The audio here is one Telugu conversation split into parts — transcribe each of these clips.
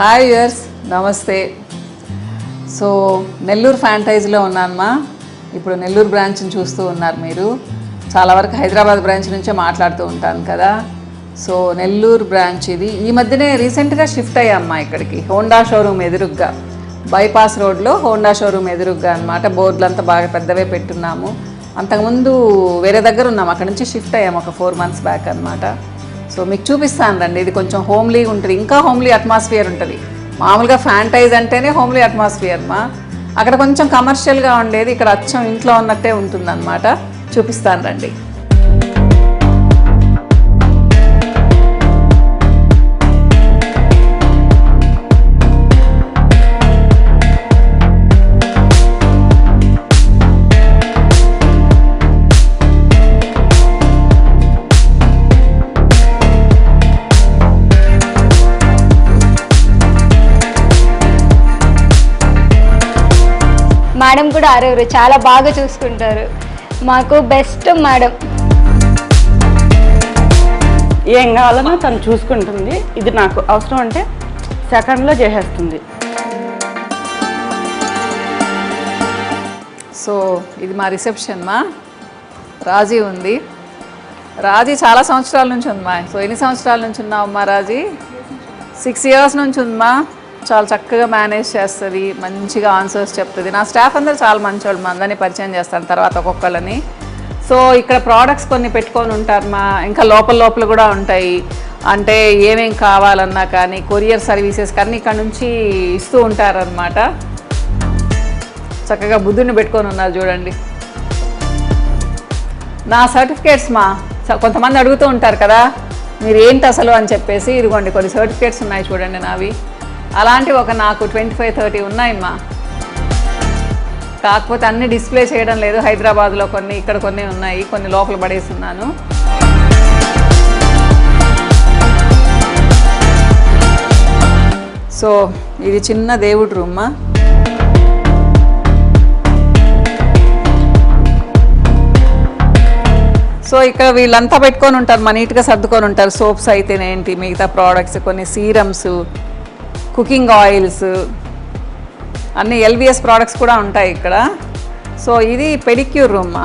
హాయ్ వ్యూయర్స్, నమస్తే. సో నెల్లూరు ఫ్యాంటైజ్లో ఉన్నానమ్మా. ఇప్పుడు నెల్లూరు బ్రాంచ్ని చూస్తూ ఉన్నారు మీరు. చాలా వరకు హైదరాబాద్ బ్రాంచ్ నుంచే మాట్లాడుతూ ఉంటాను కదా. సో నెల్లూరు బ్రాంచ్ ఇది. ఈ మధ్యనే రీసెంట్గా షిఫ్ట్ అయ్యామ్మా ఇక్కడికి. హోండా షోరూమ్ ఎదురుగ్గా, బైపాస్ రోడ్లో హోండా షోరూమ్ ఎదురుగ్గా అనమాట. బోర్డులు అంతా బాగా పెద్దవే పెట్టున్నాము. అంతకుముందు వేరే దగ్గర ఉన్నాము, అక్కడ నుంచి షిఫ్ట్ అయ్యాము ఒక 4 months బ్యాక్ అనమాట. సో మీకు చూపిస్తాను రండి. ఇది కొంచెం హోమ్లీ ఉంటుంది, ఇంకా హోమ్లీ అట్మాస్ఫియర్ ఉంటుంది. మామూలుగా ఫ్యాంటైజ్ అంటేనే హోమ్లీ అట్మాస్ఫియర్ మా. అక్కడ కొంచెం కమర్షియల్గా ఉండేది, ఇక్కడ అచ్చం ఇంట్లో ఉన్నట్టే ఉంటుందన్నమాట. చూపిస్తాను రండి. మేడం కూడా ఆరేవారు, చాలా బాగా చూసుకుంటారు. మాకు బెస్ట్ మేడం. ఏం కావాలన్నా తను చూసుకుంటుంది. ఇది నాకు అవసరం అంటే సెకండ్లో చేసేస్తుంది. సో ఇది మా రిసెప్షన్ మా. రాజీ ఉంది. రాజీ చాలా సంవత్సరాల నుంచి ఉందమ్మా. సో ఎన్ని సంవత్సరాల నుంచి ఉన్నావమ్మా రాజీ? 6 years నుంచి ఉందమ్మా. చాలా చక్కగా మేనేజ్ చేస్తుంది, మంచిగా ఆన్సర్స్ చెప్తుంది. నా స్టాఫ్ అందరూ చాలా మంచోళ్ళు మా. అందరినీ పరిచయం చేస్తాను తర్వాత ఒక్కొక్కళ్ళని. సో ఇక్కడ ప్రోడక్ట్స్ కొన్ని పెట్టుకొని ఉంటారు మా. ఇంకా లోపల కూడా ఉంటాయి. అంటే ఏమేం కావాలన్నా కానీ కొరియర్ సర్వీసెస్ కానీ ఇక్కడ నుంచి ఇస్తూ ఉంటారనమాట. చక్కగా బుద్ధుని పెట్టుకొని ఉన్నారు చూడండి. నా సర్టిఫికేట్స్ మా. కొంతమంది అడుగుతూ ఉంటారు కదా మీరు ఏంటి అసలు అని చెప్పేసి. ఇదిగోండి కొన్ని సర్టిఫికేట్స్ ఉన్నాయి చూడండి నావి. అలాంటివి ఒక నాకు 25-30 ఉన్నాయమ్మా. కాకపోతే అన్ని డిస్ప్లే చేయడం లేదు. హైదరాబాద్లో కొన్ని, ఇక్కడ కొన్ని ఉన్నాయి, కొన్ని లోపల పడేస్తున్నాను. సో ఇది చిన్న దేవుడి రూమ్మా. సో ఇక్కడ వీళ్ళంతా పెట్టుకొని ఉంటారు, మా నీట్గా సర్దుకొని ఉంటారు. సోప్స్ అయితేనేంటి, మిగతా ప్రోడక్ట్స్, కొన్ని సీరమ్స్, కుకింగ్ ఆయిల్స్, అన్ని LVS ప్రోడక్ట్స్ కూడా ఉంటాయి ఇక్కడ. సో ఇది పెడిక్యూర్ రూమ్ మా.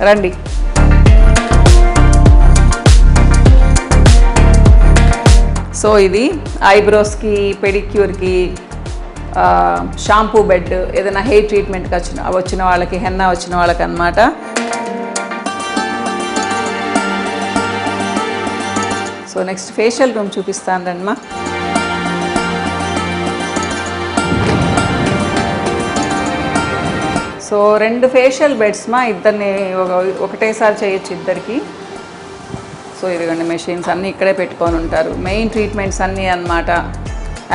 రండి. సో ఇది ఐబ్రోస్కి, పెడిక్యూర్కి, షాంపూ బెడ్, ఏదైనా హెయిర్ ట్రీట్మెంట్కి వచ్చిన వాళ్ళకి, హెన్నా వచ్చిన వాళ్ళకి అన్నమాట. సో నెక్స్ట్ ఫేషియల్ రూమ్ చూపిస్తాను రండి మా. సో 2 ఫేషియల్ బెడ్స్ మా. ఇద్దరిని ఒకటేసారి చేయొచ్చు ఇద్దరికి. సో ఇదిగోండి మెషిన్స్ అన్నీ ఇక్కడే పెట్టుకొని ఉంటారు. మెయిన్ ట్రీట్మెంట్స్ అన్నీ అన్నమాట.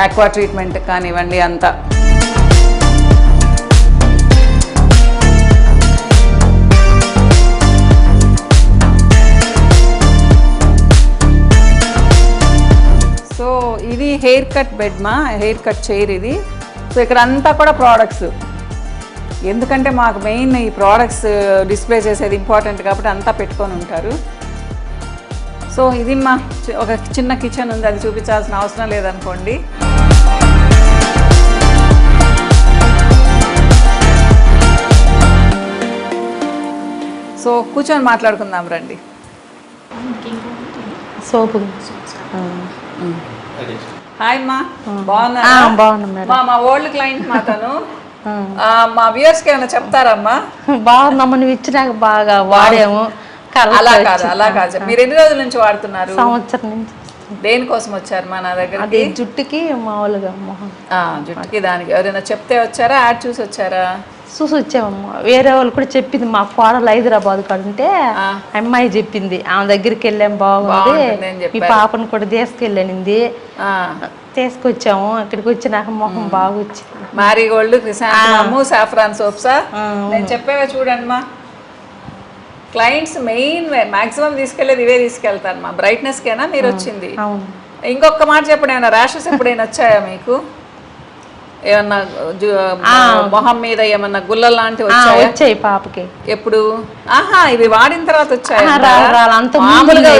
ఆక్వా ట్రీట్మెంట్ కానివ్వండి అంతా. సో ఇది హెయిర్ కట్ బెడ్ మా, హెయిర్ కట్ చైర్ ఇది. సో ఇక్కడ అంతా కూడా ప్రోడక్ట్స్. ఎందుకంటే మాకు మెయిన్ ఈ ప్రోడక్ట్స్ డిస్ప్లే చేసేది ఇంపార్టెంట్ కాబట్టి అంతా పెట్టుకొని ఉంటారు. సో ఇది మా ఒక చిన్న కిచెన్ ఉంది, అది చూపించాల్సిన అవసరం లేదనుకోండి. సో కూర్చొని మాట్లాడుకుందాం రండి. సోపు. హాయ్ అమ్మా, బాగున్నా? మా ఓల్డ్ క్లయింట్ మా తను. మా వ్యూయర్స్కి ఏమైనా చెప్తారమ్మా? బాగుందమ్మా, నువ్వు ఇచ్చినాక బాగా వాడాము. అలా కాదు. మీరు ఎన్ని రోజుల నుంచి వాడుతున్నారు? సంవత్సరం నుంచి. దేనికోసం వచ్చారు మా నా దగ్గర? జుట్టుకి మామూలుగా జుట్టుకి. దానికి ఎవరైనా చెప్తే వచ్చారా, యాడ్ చూసి వచ్చారా? చూసి వచ్చామమ్మా. వేరే వాళ్ళు కూడా చెప్పింది, మా కోడలు హైదరాబాద్ కంటే అమ్మాయి చెప్పింది, ఆమె దగ్గరికి వెళ్ళాం బాగుంది, మీ పాపను కూడా తీసుకెళ్ళనింది. తీసుకొచ్చాము. ఇక్కడికి వచ్చి నాకు మొహం బాగా వచ్చింది. మ్యారీగోల్డ్, క్రిసాంథమమ్, సాఫ్రాన్ సోప్సా నేను చెప్పేవే చూడండి మా. క్లయింట్స్ మెయిన్ మ్యాక్సిమం తీసుకెళ్లేది ఇవే తీసుకెళ్తారు మా. బ్రైట్నెస్కేనా మీరు వచ్చింది? ఇంకొక మాట చెప్పండి, ఏమైనా ర్యాషెస్ ఎప్పుడైనా వచ్చాయా మీకు? ఏమన్నా మొహం మీద ఏమన్నా గుల్లలు లాంటివి వచ్చాయి పాపకి. ఎప్పుడు? ఆహా, ఇవి వాడిన తర్వాత వచ్చాయి? మామూలుగా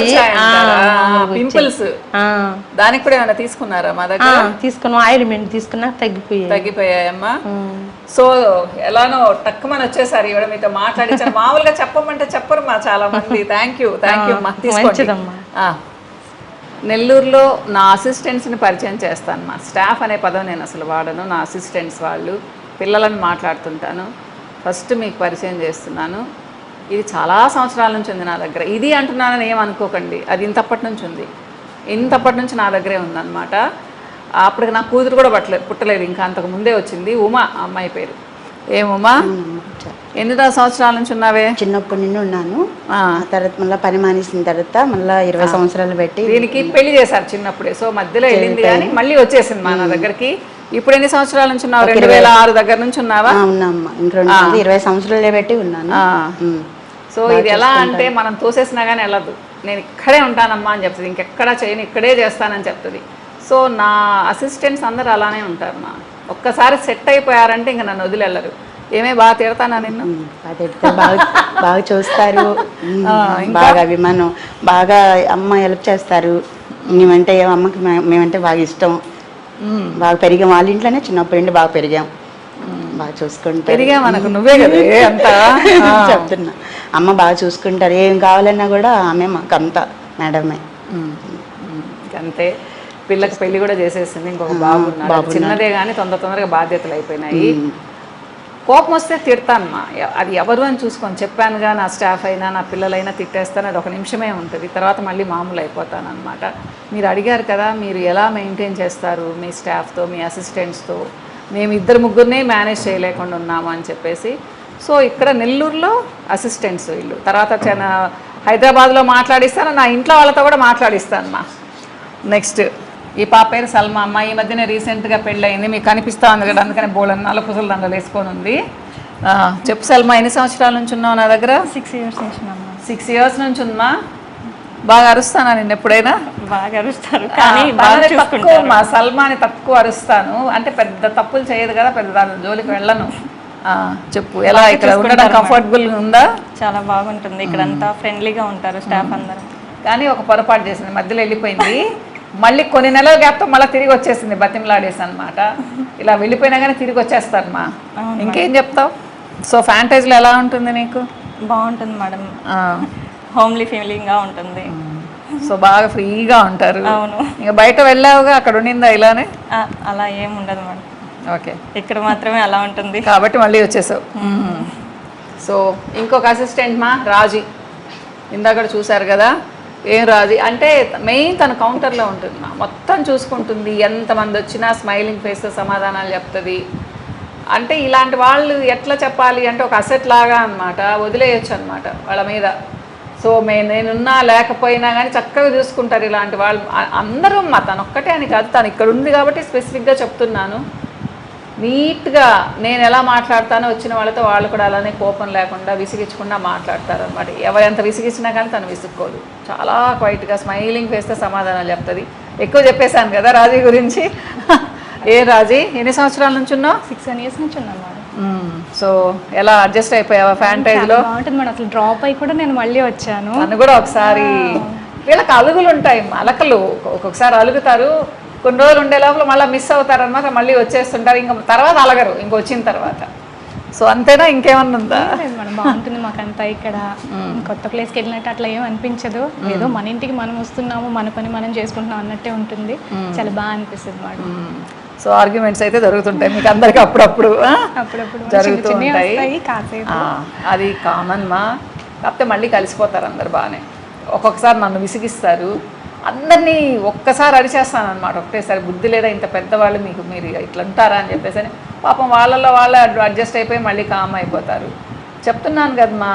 పింపుల్స్. దానికి కూడా ఏమన్నా తీసుకున్నారా మా దగ్గర? తీసుకున్నాం, ఆయిల్మెంట్ తీసుకున్నా తగ్గిపోయాయమ్మా. సో ఎలానో టక్కుమని వచ్చేసారు ఇవిడ మీతో మాట్లాడించారు. మామూలుగా చెప్పమంటే చెప్పరు మా చాలా మంది. థ్యాంక్ యూ మా. మంచిదమ్మా. నెల్లూరులో నా అసిస్టెంట్స్ని పరిచయం చేస్తాను మా. స్టాఫ్ అనే పదం నేను అసలు వాడను. నా అసిస్టెంట్స్ వాళ్ళు, పిల్లలను మాట్లాడుతుంటాను. ఫస్ట్ మీకు పరిచయం చేస్తున్నాను. ఇది చాలా సంవత్సరాల నుంచి ఉంది నా దగ్గర. ఇది అంటున్నానని ఏమనుకోకండి, అది ఇంతప్పటి నుంచి ఉంది. ఇంతప్పటి నుంచి నా దగ్గరే ఉందన్నమాట. అప్పటికి నా కూతురు కూడా పుట్టలేదు, ఇంకా అంతకు ముందే వచ్చింది. ఉమా అమ్మాయి పేరు. ఏముమా, ఎన్ని సంవత్సరాల నుంచి ఉన్నావే? చిన్నప్పటి నుండి ఉన్నాను. తర్వాత మళ్ళీ పని మానేసిన తర్వాత మళ్ళీ 20 సంవత్సరాలు పెట్టి దీనికి పెళ్లి చేశారు చిన్నప్పుడే. సో మధ్యలో వెళ్ళింది కానీ మళ్ళీ వచ్చేసింది మా నా దగ్గరికి. ఇప్పుడు ఎన్ని సంవత్సరాల నుంచి ఉన్నావు? 2006 దగ్గర నుంచి ఉన్నావా? ఉన్నామ్మా. ఇంట్లో 20 సంవత్సరాలే పెట్టి ఉన్నాను. సో ఇది ఎలా అంటే మనం తోసేసినా కానీ వెళ్ళదు. నేను ఇక్కడే ఉంటానమ్మా అని చెప్తుంది, ఇంకెక్కడా చేయను, ఇక్కడే చేస్తానని చెప్తుంది. సో నా అసిస్టెంట్స్ అందరూ అలానే ఉంటారు మా. ఒక్కసారి సెట్ అయిపోయారంటే ఇంకా నన్ను వదిలి వెళ్ళరు. ఏమే బాగా తిడతానా నిన్ను? బాగా చూస్తారు, బాగా అభిమానం, బాగా అమ్మ హెల్ప్ చేస్తారు. మేమంటే అమ్మకి మేమంటే బాగా ఇష్టం. బాగా పెరిగాం వాళ్ళ ఇంట్లోనే, చిన్నప్పటి నుండి బాగా పెరిగాం. బాగా చూసుకుంటారు. పెరిగామనకు నువ్వే కదా అంతా చెప్తున్నా. అమ్మ బాగా చూసుకుంటారు, ఏం కావాలన్నా కూడా ఆమె మాకు అంతా మేడమే. అంతే. పిల్లకి పెళ్లి కూడా చేసేసింది, ఇంకొక బాబు చిన్నదే కానీ తొందరగా బాధ్యతలు అయిపోయినాయి. కోపం వస్తే తిడతాను మా. అది ఎవరు అని చూసుకొని చెప్పానుగా, నా స్టాఫ్ అయినా నా పిల్లలైనా తిట్టేస్తాను. అది ఒక నిమిషమే ఉంటుంది, తర్వాత మళ్ళీ మామూలు అయిపోతాను అనమాట. మీరు అడిగారు కదా, మీరు ఎలా మెయింటైన్ చేస్తారు మీ స్టాఫ్తో, మీ అసిస్టెంట్స్తో? మేము 2-3 మేనేజ్ చేయలేకుండా ఉన్నాము అని చెప్పేసి. సో ఇక్కడ నెల్లూరులో అసిస్టెంట్స్ వీళ్ళు. తర్వాత హైదరాబాద్లో మాట్లాడిస్తాను, నా ఇంట్లో వాళ్ళతో కూడా మాట్లాడిస్తాను మా. నెక్స్ట్ ఈ పాప పేరు సల్మా అమ్మ. ఈ మధ్యనే రీసెంట్గా పెళ్ళయింది, మీకు కనిపిస్తూ ఉంది కదా, అందుకని బోళ్ళని నల్లపూసల దండలు వేసుకొని ఉంది. చెప్పు సల్మా, ఎన్ని సంవత్సరాల నుంచి ఉన్నావు నా దగ్గర? 6 years నుంచి ఉన్నాము. 6 years నుంచి ఉందా? బాగా అరుస్తానా నిన్ను ఎప్పుడైనా? బాగా అరుస్తారు, తక్కువ మా. సల్మాని తక్కువ అరుస్తాను, అంటే పెద్ద తప్పులు చేయదు కదా, పెద్ద దాని జోలికి వెళ్ళను. చెప్పు, ఎలా ఇక్కడ ఉండడం కంఫర్టబుల్ ఉందా? చాలా బాగుంటుంది, ఇక్కడ అంతా ఫ్రెండ్లీగా ఉంటారు స్టాఫ్ అందరూ. కానీ ఒక పొరపాటు చేసింది, మధ్యలో వెళ్ళిపోయింది. మళ్ళీ కొన్ని నెలల గ్యాప్తో మళ్ళీ తిరిగి వచ్చేసింది, బతిమలాడేసి అనమాట. ఇలా వెళ్ళిపోయినా కానీ తిరిగి వచ్చేస్తారు మా. ఇంకేం చెప్తావు? సో ఫ్యాంటైజ్లో ఎలా ఉంటుంది నీకు? బాగుంటుంది మేడం, హోమ్లీ ఫీలింగ్గా ఉంటుంది. సో బాగా ఫ్రీగా ఉంటారు. అవును. ఇంకా బయట వెళ్ళావుగా, అక్కడ ఉండిందా ఇలానే? అలా ఏం ఉండదు మేడం. ఓకే, ఇక్కడ మాత్రమే అలా ఉంటుంది కాబట్టి మళ్ళీ వచ్చేసావు. సో ఇంకొక అసిస్టెంట్ మా రాజీ, ఇందాక చూశారు కదా. ఏం రాజీ అంటే మెయిన్ తన కౌంటర్లో ఉంటుంది మా. మొత్తం చూసుకుంటుంది, ఎంతమంది వచ్చినా స్మైలింగ్ ఫేస్తో సమాధానాలు చెప్తుంది. అంటే ఇలాంటి వాళ్ళు ఎట్లా చెప్పాలి అంటే ఒక అసెట్ లాగా అనమాట, వదిలేయచ్చు అనమాట వాళ్ళ మీద. సో నేనున్నా లేకపోయినా కానీ చక్కగా చూసుకుంటారు ఇలాంటి వాళ్ళు అందరూ మా. తను ఒక్కటే అని కాదు, తను ఇక్కడ ఉంది కాబట్టి స్పెసిఫిక్గా చెప్తున్నాను. నీట్గా నేను ఎలా మాట్లాడతానో వచ్చిన వాళ్ళతో వాళ్ళు కూడా అలానే కోపం లేకుండా విసిగించకుండా మాట్లాడతారు అనమాట. ఎవరెంత విసిగించినా కానీ తను విసుక్కోదు, చాలా క్వైట్గా స్మైలింగ్ ఫేస్తో సమాధానాలు చెప్తుంది. ఎక్కువ చెప్పేశాను కదా రాజీ గురించి. ఏ రాజీ, ఎన్ని సంవత్సరాల నుంచి ఉన్నావు? 6 years నుంచి ఉన్నాను మేడం. సో ఎలా అడ్జస్ట్ అయిపోయావా ఫ్యాంటైజ్లో? బాగుంటుంది మేడం, అసలు డ్రాప్ అయ్యి కూడా నేను మళ్ళీ వచ్చాను. నన్ను కూడా ఒకసారి, వీళ్ళకి అలుగులు ఉంటాయి, అలకలు ఒక్కొక్కసారి అలుగుతారు, కొన్ని రోజులు ఉండే లోపల మళ్ళీ మిస్ అవుతారు అనమాట, మళ్ళీ వచ్చేస్తుంటారు, ఇంకా తర్వాత అలగరు ఇంకొచ్చిన తర్వాత. సో అంతేనా, ఇంకేమన్నా ఉందా? మేడం బాగుంటుంది మాకంతా ఇక్కడ. కొత్త ప్లేస్కి వెళ్ళినట్టు అట్లా ఏం అనిపించదు, ఏదో మన ఇంటికి మనం వస్తున్నాము, మన పని మనం చేసుకుంటున్నాం అన్నట్టే ఉంటుంది. చాలా బాగా అనిపిస్తుంది మేడం. సో ఆర్గ్యుమెంట్స్ అయితే జరుగుతుంటాయి మీకు అందరికి, అప్పుడప్పుడు జరుగుతూ ఉంటాయి. అది కామన్ మా. కాకపోతే మళ్ళీ కలిసిపోతారు అందరు బాగానే. ఒక్కొక్కసారి నన్ను విసిగిస్తారు, అందరినీ ఒక్కసారి అరిచేస్తాను అనమాట ఒకటేసారి. బుద్ధి లేదా ఇంత పెద్దవాళ్ళు మీరు ఇట్లా ఉంటారా అని చెప్పేసి. పాపం వాళ్ళల్లో వాళ్ళే అడ్జస్ట్ అయిపోయి మళ్ళీ కామ్ అయిపోతారు. చెప్తున్నాను కదా మా,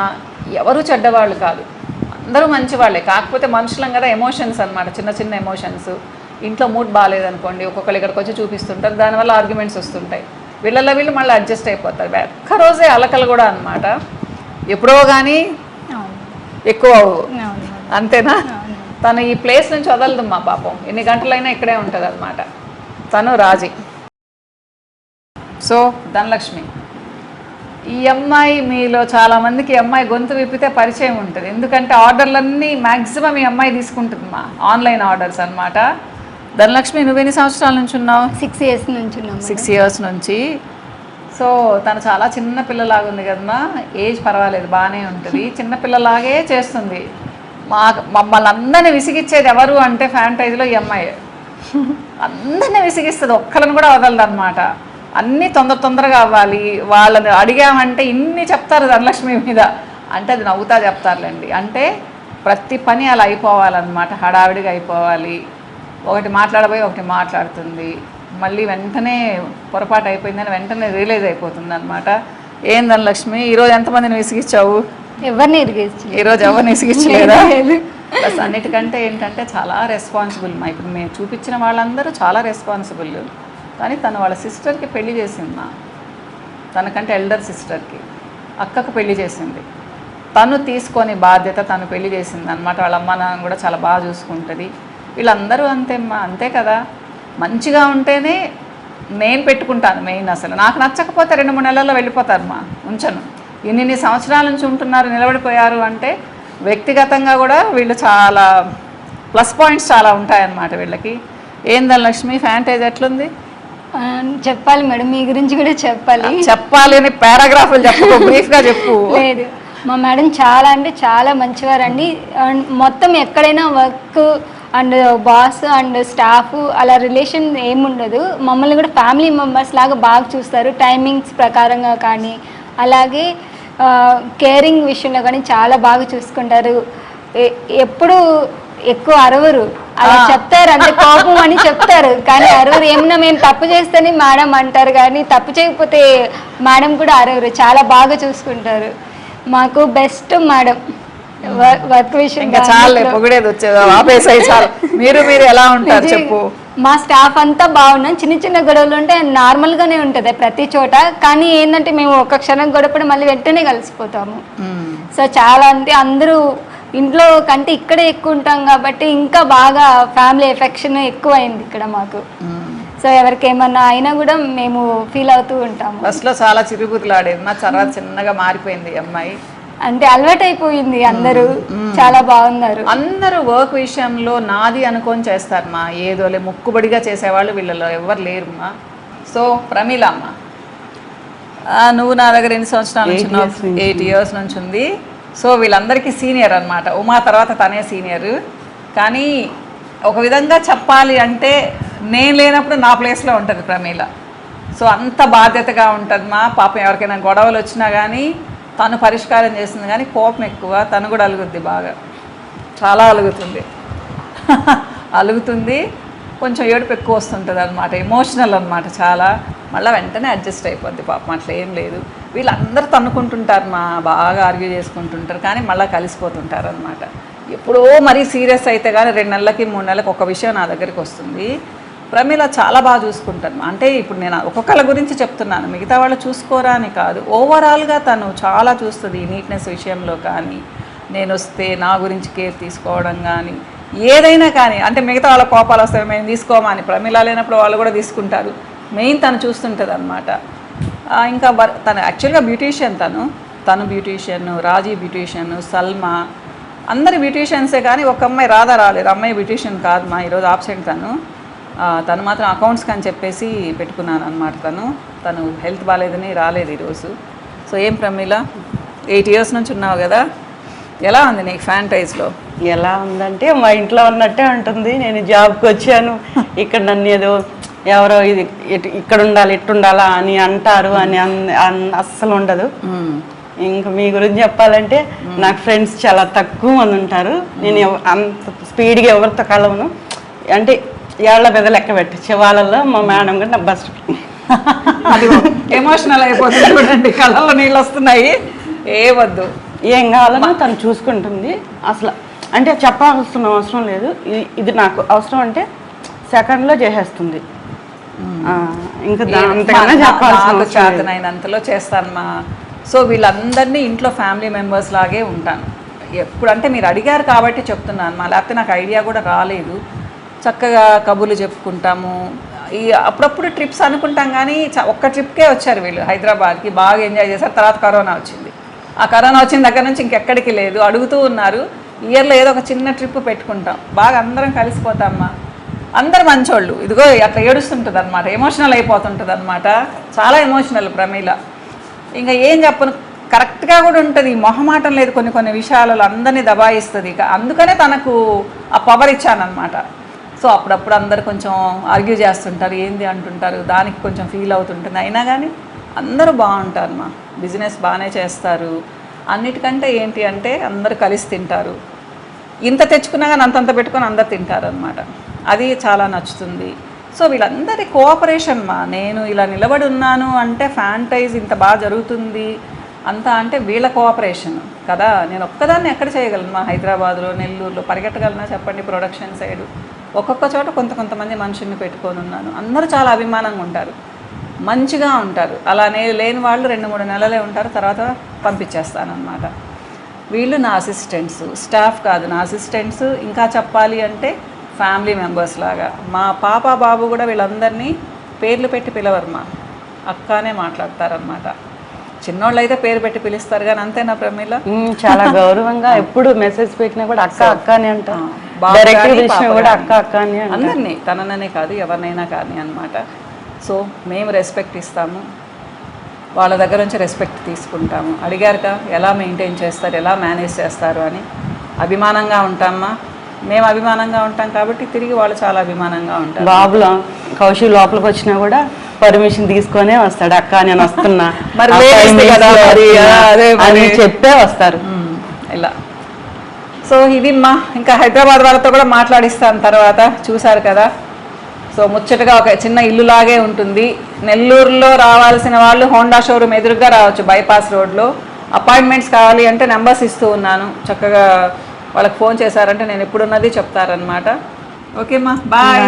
ఎవరు చెడ్డవాళ్ళు కాదు, అందరూ మంచివాళ్ళే. కాకపోతే మనుషులం కదా, ఎమోషన్స్ అనమాట, చిన్న చిన్న ఎమోషన్స్. ఇంట్లో మూడ్ బాగాలేదనుకోండి, ఒక్కొక్కరు ఇక్కడికి వచ్చి చూపిస్తుంటారు, దానివల్ల ఆర్గ్యుమెంట్స్ వస్తుంటాయి. వీళ్ళల్లో వీళ్ళు మళ్ళీ అడ్జస్ట్ అయిపోతారు. ఒక్కరోజే అలకలు కూడా అనమాట, ఎప్పుడో కానీ ఎక్కువ అంతేనా. తను ఈ ప్లేస్ నుంచి వదలదు మా పాపం, ఎన్ని గంటలైనా ఇక్కడే ఉంటుంది అనమాట. తను రాజీ. సో ధనలక్ష్మి, ఈ అమ్మాయి మీలో చాలామందికి ఈ అమ్మాయి గొంతు విప్పితే పరిచయం ఉంటుంది, ఎందుకంటే ఆర్డర్లన్నీ మ్యాక్సిమం ఈ అమ్మాయి తీసుకుంటుంది మా ఆన్లైన్ ఆర్డర్స్ అనమాట. ధనలక్ష్మి, నువ్వెన్ని సంవత్సరాల నుంచి ఉన్నావు? 6 years నుంచి ఉన్నాం. 6 years నుంచి. సో తను చాలా చిన్న పిల్లలాగా ఉంది కదమ్మా, ఏజ్ పర్వాలేదు బాగానే ఉంటుంది, చిన్న పిల్లలాగే చేస్తుంది. మమ్మల్ని అందరినీ విసిగిచ్చేది ఎవరు అంటే ఫ్యాంటైజ్లో ఈ అమ్మాయి. అందరినీ విసిగిస్తుంది, ఒక్కరిని కూడా వదలదు అనమాట. అన్నీ తొందరగా అవ్వాలి, వాళ్ళని అడిగామంటే ఇన్ని చెప్తారు ధనలక్ష్మి మీద, అంటే అది నవ్వుతా చెప్తారులేండి. అంటే ప్రతి పని అలా అయిపోవాలన్నమాట, హడావిడిగా అయిపోవాలి. ఒకటి మాట్లాడబోయి ఒకటి మాట్లాడుతుంది, మళ్ళీ వెంటనే పొరపాటు అయిపోయిందని వెంటనే రియలైజ్ అయిపోతుంది అనమాట. ఏం ధనలక్ష్మి, ఈరోజు ఎంతమందిని విసిగిచ్చావు? ఎవరిని ఎదిగించలేదు ఈరోజు ఎవరిని విసిగించలేదా? ప్లస్ అన్నిటికంటే ఏంటంటే చాలా రెస్పాన్సిబుల్ మా. ఇప్పుడు మేము చూపించిన వాళ్ళందరూ చాలా రెస్పాన్సిబుల్, కానీ తను వాళ్ళ సిస్టర్కి పెళ్లి చేసింది మా, తనకంటే ఎల్డర్ సిస్టర్కి, అక్కకు పెళ్లి చేసింది. తను తీసుకొని బాధ్యత తను పెళ్లి చేసింది అనమాట. వాళ్ళ అమ్మ నాన్న కూడా చాలా బాగా చూసుకుంటుంది. వీళ్ళందరూ అంతేమ్మా, అంతే కదా. మంచిగా ఉంటేనే నేను పెట్టుకుంటాను మెయిన్. అసలు నాకు నచ్చకపోతే 2-3 నెలల్లో వెళ్ళిపోతారమ్మా, ఉంచను. ఇన్ని సంవత్సరాల నుంచి ఉంటున్నారు, నిలబడిపోయారు అంటే వ్యక్తిగతంగా కూడా వీళ్ళు చాలా ప్లస్ పాయింట్స్ చాలా ఉంటాయన్నమాట వీళ్ళకి. ఏం ధనలక్ష్మి, ఫ్యాంటైజ్ ఎట్లుంది? చెప్పాలి మేడం, మీ గురించి కూడా చెప్పాలి అని పారాగ్రాఫ్లు చెప్పు, బ్రీఫ్గా చెప్పు. లేదు, మా మేడం చాలా అంటే చాలా మంచివారండి. మొత్తం ఎక్కడైనా work and boss and staff అలా రిలేషన్ ఏముండదు. మమ్మల్ని కూడా ఫ్యామిలీ మెంబర్స్ లాగా బాగా చూస్తారు, టైమింగ్స్ ప్రకారంగా కానీ, అలాగే కేరింగ్ విషయంలో కానీ చాలా బాగా చూసుకుంటారు. ఎప్పుడు ఎక్కువ అరవరు, అలా చెప్తారు అంటే కోపం అని చెప్తారు, కానీ అరవరు. ఏమన్నా మేము తప్పు చేస్తేనే మేడం అంటారు, కానీ తప్పు చేయకపోతే మేడం కూడా అరవరు, చాలా బాగా చూసుకుంటారు. మాకు బెస్ట్ మేడం వర్క్ విషయం. ఇంకా చాలే పొగిడేది వచ్చేది, ఆపేసాయి చాలు. మీరు ఎలా ఉంటారు చెప్పు? మా స్టాఫ్ అంతా బాగున్నాం. చిన్న గొడవలు ఉంటే నార్మల్గానే ఉంటుంది ప్రతి చోట, కానీ ఏంటంటే మేము ఒక క్షణం గొడవపడి మళ్ళీ వెంటనే కలిసిపోతాము. సో చాలా అంటే అందరూ ఇంట్లో కంటే ఇక్కడే ఎక్కువ ఉంటాం కాబట్టి ఇంకా బాగా ఫ్యామిలీ ఎఫెక్షన్ ఎక్కువ అయింది ఇక్కడ మాకు. సో ఎవరికి ఏమన్నా అయినా కూడా మేము ఫీల్ అవుతూ ఉంటాము. ఫస్ట్లో చాలా చిరుగుతులాడేది, మా తర్వాత చిన్నగా మారిపోయింది అమ్మాయి, అంటే అలవాటు అయిపోయింది. అందరూ చాలా బాగున్నారు. అందరూ వర్క్ విషయంలో నాది అనుకొని చేస్తారు మా, ఏదోలే ముక్కుబడిగా చేసేవాళ్ళు వీళ్ళలో ఎవరు లేరు మా. సో ప్రమీల అమ్మ, నువ్వు నా దగ్గర ఎన్ని సంవత్సరాల నుంచి ఉన్నావు? 8 years నుంచి ఉంది. సో వీళ్ళందరికీ సీనియర్ అనమాట. ఉమా తర్వాత తనే సీనియర్. కానీ ఒక విధంగా చెప్పాలి అంటే నేను లేనప్పుడు నా ప్లేస్లో ఉంటుంది ప్రమీల. సో అంత బాధ్యతగా ఉంటుంది మా. పాపం ఎవరికైనా గొడవలు వచ్చినా కానీ తను పరిష్కారం చేస్తుంది, కానీ కోపం ఎక్కువ. తను కూడా అలుగుద్ది, బాగా చాలా అలుగుతుంది. కొంచెం ఏడుపు ఎక్కువ వస్తుంటుంది అనమాట, ఎమోషనల్ అనమాట చాలా. మళ్ళీ వెంటనే అడ్జస్ట్ అయిపోద్ది పాపం, అట్లా ఏం లేదు. వీళ్ళందరూ తన్నుకుంటుంటారు మా, బాగా ఆర్గ్యూ చేసుకుంటుంటారు, కానీ మళ్ళీ కలిసిపోతుంటారు అనమాట. ఎప్పుడో మరీ సీరియస్ అయితే కానీ 2 నెలలకి 3 నెలలకు ఒక విషయం నా దగ్గరికి వస్తుంది. ప్రమీల చాలా బాగా చూసుకుంటాను. అంటే ఇప్పుడు నేను ఒక్కొక్కళ్ళ గురించి చెప్తున్నాను, మిగతా వాళ్ళు చూసుకోరా అని కాదు, ఓవరాల్గా తను చాలా చూస్తుంది. నీట్నెస్ విషయంలో కానీ, నేను వస్తే నా గురించి కేర్ తీసుకోవడం కానీ, ఏదైనా కానీ. అంటే మిగతా వాళ్ళ కోపాలు వస్తాయి, మేము తీసుకోమని, ప్రమీల లేనప్పుడు వాళ్ళు కూడా తీసుకుంటారు. మెయిన్ తను చూస్తుంటుంది అనమాట. ఇంకా తను యాక్చువల్గా బ్యూటీషియన్, తను బ్యూటీషియన్, రాజీ బ్యూటీషియన్, సల్మా, అందరు బ్యూటీషియన్సే. కానీ ఒక అమ్మాయి రాలేదు, అమ్మాయి బ్యూటీషియన్ కాదు మా, ఈరోజు ఆబ్సెంట్. తను మాత్రం అకౌంట్స్కి అని చెప్పేసి పెట్టుకున్నాను అనమాట. తను హెల్త్ బాగాలేదని రాలేదు ఈరోజు. సో ఏం ప్రమీల, 8 years నుంచి ఉన్నావు కదా, ఎలా ఉంది నీకు ఫ్యాంటైజ్లో? ఎలా ఉందంటే మా ఇంట్లో ఉన్నట్టే ఉంటుంది. నేను జాబ్కి వచ్చాను, ఇక్కడ నన్ను ఏదో ఎవరో ఇది ఇక్కడ ఉండాలి ఎట్టుండాలా అని అంటారు అని అస్సలు ఉండదు. ఇంకా మీ గురించి చెప్పాలంటే నాకు ఫ్రెండ్స్ చాలా తక్కువ మంది ఉంటారు. నేను అంత స్పీడ్గా ఎవరితో కలవను. అంటే ఏళ్ల పెద్ద లెక్క పెట్టచ్చు వాళ్ళల్లో మా మేడం కూడా నా బెస్ట్. అది ఎమోషనల్ అయిపోతుంది చూడండి, కళ్ళల్లో నీళ్ళు వస్తున్నాయి. ఏ వద్దు, ఏం కావాలన్నా తను చూసుకుంటుంది. అసలు అంటే చెప్పాల్సిన అవసరం లేదు, ఇది నాకు అవసరం అంటే సెకండ్లో చేసేస్తుంది. ఇంకా అంతకన్నా చేతనైనంతలో చేస్తాను మా. సో వీళ్ళందరినీ ఇంట్లో ఫ్యామిలీ మెంబర్స్ లాగే ఉంటాను. ఎప్పుడంటే మీరు అడిగారు కాబట్టి చెప్తున్నాను మా, లేకపోతే నాకు ఐడియా కూడా రాలేదు. చక్కగా కబుర్లు చెప్పుకుంటాము. ఈ అప్పుడప్పుడు ట్రిప్స్ అనుకుంటాం కానీ ఒక్క ట్రిప్కే వచ్చారు వీళ్ళు హైదరాబాద్కి, బాగా ఎంజాయ్ చేశారు. తర్వాత కరోనా వచ్చింది. ఆ కరోనా వచ్చిన దగ్గర నుంచి ఇంకెక్కడికి లేదు, అడుగుతూ ఉన్నారు. ఇయర్లో ఏదో ఒక చిన్న ట్రిప్ పెట్టుకుంటాం, బాగా అందరం కలిసిపోతామ్మా. అందరు మంచోళ్ళు. ఇదిగో అట్లా ఏడుస్తుంటుంది అనమాట, ఎమోషనల్ అయిపోతుంటుంది అనమాట. చాలా ఎమోషనల్ ప్రమీల. ఇంకా ఏం చెప్పను, కరెక్ట్గా కూడా ఉంటుంది. మొహమాటం లేదు కొన్ని కొన్ని విషయాలలో, అందరినీ దబాయిస్తుంది. ఇక అందుకనే తనకు ఆ పవర్ ఇచ్చానమాట. సో అప్పుడప్పుడు అందరు కొంచెం ఆర్గ్యూ చేస్తుంటారు, ఏంది అంటుంటారు, దానికి కొంచెం ఫీల్ అవుతుంటుంది. అయినా కానీ అందరూ బాగుంటారు మా, బిజినెస్ బాగానే చేస్తారు. అన్నిటికంటే ఏంటి అంటే అందరూ కలిసి తింటారు. ఇంత తెచ్చుకున్నా కానీ అంతంత పెట్టుకొని అందరు తింటారు అనమాట. అది చాలా నచ్చుతుంది. సో వీళ్ళందరి కోఆపరేషన్ మా, నేను ఇలా నిలబడి ఉన్నాను అంటే ఫ్యాంటైజ్ ఇంత బాగా జరుగుతుంది అంతా అంటే వీళ్ళ కోఆపరేషన్ కదా. నేను ఒక్కదాన్ని ఎక్కడ చేయగలను మా, హైదరాబాద్లో నెల్లూరులో పరిగెట్టగలనా చెప్పండి. ప్రొడక్షన్ సైడు ఒక్కొక్క చోట కొంతమంది మనుషుల్ని పెట్టుకొని ఉన్నాను. అందరూ చాలా అభిమానంగా ఉంటారు, మంచిగా ఉంటారు. అలానే లేని వాళ్ళు 2-3 నెలలే ఉంటారు, తర్వాత పంపించేస్తానమాట. వీళ్ళు నా అసిస్టెంట్స్, స్టాఫ్ కాదు నా అసిస్టెంట్స్. ఇంకా చెప్పాలి అంటే ఫ్యామిలీ మెంబర్స్ లాగా. మా పాప బాబు కూడా వీళ్ళందరినీ పేర్లు పెట్టి పిలవరు మా, అక్కనే మాట్లాడతారనమాట. చిన్నోళ్ళు అయితే పేరు పెట్టి పిలుస్తారు కానీ అంతేనా ప్రమీల? చాలా గౌరవంగా ఎప్పుడు మెసేజ్ పెట్టినా కూడా అక్క అక్క అని అంటాం. కూడా అక్క అక్క అని అందరినీ, తననే కాదు ఎవరినైనా కానీ అనమాట. సో మేము రెస్పెక్ట్ ఇస్తాము, వాళ్ళ దగ్గర నుంచి రెస్పెక్ట్ తీసుకుంటాము. అడిగారుగా ఎలా మెయింటైన్ చేస్తారు, ఎలా మేనేజ్ చేస్తారు అని. అభిమానంగా ఉంటామా, మేము అభిమానంగా ఉంటాం కాబట్టి తిరిగి వాళ్ళు చాలా అభిమానంగా ఉంటారు. బాబులో కౌశిక్ లోపలికి వచ్చినా కూడా పర్మిషన్ తీసుకొనే వస్తాడు, అక్క నేను వస్తున్నా మరి అని చెప్పే వస్తారు ఇలా. సో ఇది మా, ఇంకా హైదరాబాద్ వాళ్ళతో కూడా మాట్లాడిస్తాను తర్వాత. చూశారు కదా, సో ముచ్చటగా ఒక చిన్న ఇల్లులాగే ఉంటుంది. నెల్లూరులో రావాల్సిన వాళ్ళు హోండా షోరూమ్ ఎదురుగా రావచ్చు, బైపాస్ రోడ్లో. అపాయింట్మెంట్స్ కావాలి అంటే నెంబర్స్ ఇస్తూ ఉన్నాను, చక్కగా వాళ్ళకి ఫోన్ చేశారంటే నేను ఎప్పుడున్నది చెప్తారనమాట. ఓకే మా, బాయ్.